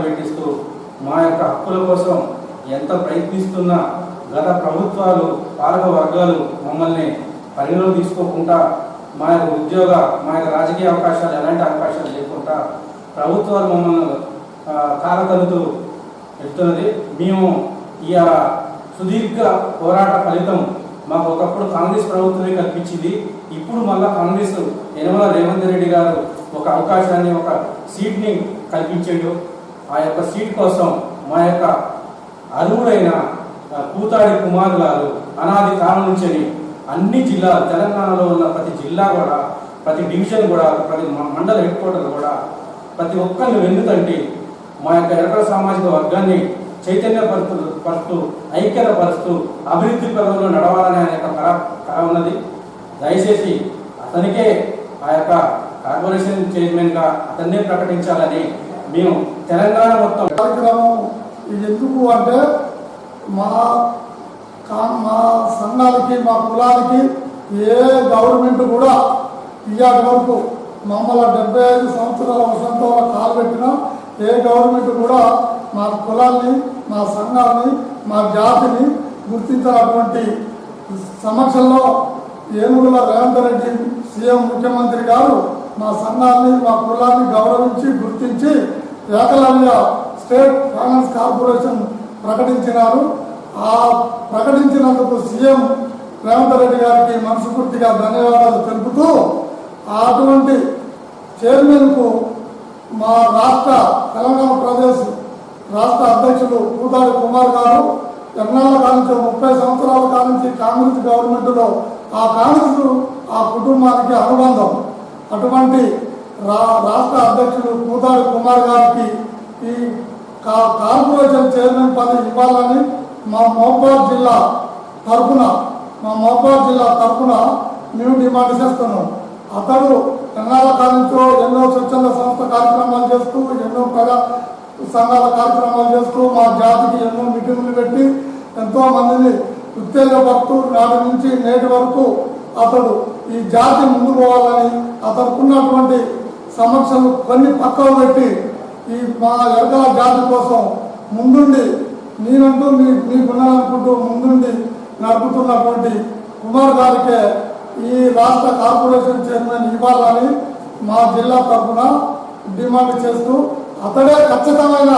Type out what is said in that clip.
పెట్టిస్తూ మా యొక్క హక్కుల కోసం ఎంత ప్రయత్నిస్తున్నా గత ప్రభుత్వాలు పాలక వర్గాలు మమ్మల్ని పరిగణలో తీసుకోకుండా మా యొక్క ఉద్యోగ మా యొక్క రాజకీయ అవకాశాలు ఎలాంటి అవకాశాలు లేకుండా ప్రభుత్వాలు మమ్మల్ని కాలతలుతూ వెళ్తున్నది. మేము ఈ సుదీర్ఘ పోరాట ఫలితం మాకు ఒకప్పుడు కాంగ్రెస్ ప్రభుత్వమే కల్పించింది. ఇప్పుడు మళ్ళా కాంగ్రెస్ యనమల రేవంత్ రెడ్డి గారు ఒక అవకాశాన్ని ఒక సీట్ని కల్పించాడు. ఆ యొక్క సీట్ కోసం మా యొక్క అర్హుడైన కూతాడి కుమార్ గారు అనాది కాలం నుంచి అన్ని జిల్లాలు తెలంగాణలో ఉన్న ప్రతి జిల్లా కూడా ప్రతి డివిజన్ కూడా ప్రతి మండల హెడ్ క్వార్టర్ కూడా ప్రతి ఒక్కరిని వెన్నుతంటి మా యొక్క ఎర్ర సామాజిక వర్గాన్ని చైతన్యపరుస్తూ ఐక్యతపరుస్తూ అభివృద్ధి పదంలో నడవాలనే ఆయన యొక్క కళ ఉన్నది. దయచేసి అతనికే ఆ యొక్క కార్పొరేషన్ చైర్మన్గా అతన్నే ప్రకటించాలని మేము తెలంగాణ మొత్తం కార్యక్రమం ఎందుకు అంటే మా సంఘానికి మా కులానికి ఏ గవర్నమెంట్ కూడా ఇయ్యాటి వరకు మమ్మల్ని 75 సంవత్సరాల వసంతంలో కాలు పెట్టినా ఏ గవర్నమెంట్ కూడా మా కులాన్ని మా సంఘాన్ని మా జాతిని గుర్తించినటువంటి సమక్షంలో ఏనుగుల రేవంత్ రెడ్డి సీఎం ముఖ్యమంత్రి గారు మా సంఘాన్ని మా కులాన్ని గౌరవించి గుర్తించి ఏకలవ్య స్టేట్ ఫైనాన్స్ కార్పొరేషన్ ప్రకటించినారు. ఆ ప్రకటించినందుకు సీఎం రేవంత్ రెడ్డి గారికి మనస్ఫూర్తిగా ధన్యవాదాలు తెలుపుతూ అటువంటి చైర్మన్కు మా తెలంగాణ ప్రదేశ్ రాష్ట్ర అధ్యక్షులు కూతాడి కుమార్ గారు ఎన్నాళ్ళ కానించి 30 సంవత్సరాల కానించి కాంగ్రెస్ గవర్నమెంట్లో ఆ కాంగ్రెస్ ఆ కుటుంబానికి అనుబంధం. అటువంటి రాష్ట్ర అధ్యక్షులు కూతాడి కుమార్ గారికి ఈ కార్పొరేషన్ చైర్మన్ పదవి ఇవ్వాలని మా మహబూబాబాద్ జిల్లా తరఫున మేము డిమాండ్ చేస్తున్నాం. అతడు ఎన్నాళ్ళ కానించో ఎన్నో స్వచ్ఛంద సంస్థ కార్యక్రమాలు చేస్తూ ఎన్నో ప్రజా సంఘాల కార్యక్రమాలు చేస్తూ మా జాతికి ఎన్నో మీటింగులు పెట్టి ఎంతో మందిని ఉత్తేజపడుతూ నాటి నుంచి నేటి వరకు అతడు ఈ జాతి ముందు పోవాలని అతనుకున్నటువంటి సమస్యలు కొన్ని పక్కన పెట్టి ఈ మా ఎరకల జాతి కోసం ముందుండి నేనంటూ మీకున్నాననుకుంటూ ముందుండి నడుపుతున్నటువంటి కుమార్ గారికే ఈ రాష్ట్ర కార్పొరేషన్ చైర్మన్ ఇవ్వాలని మా జిల్లా తరఫున డిమాండ్ చేస్తూ అతడే ఖచ్చితమైన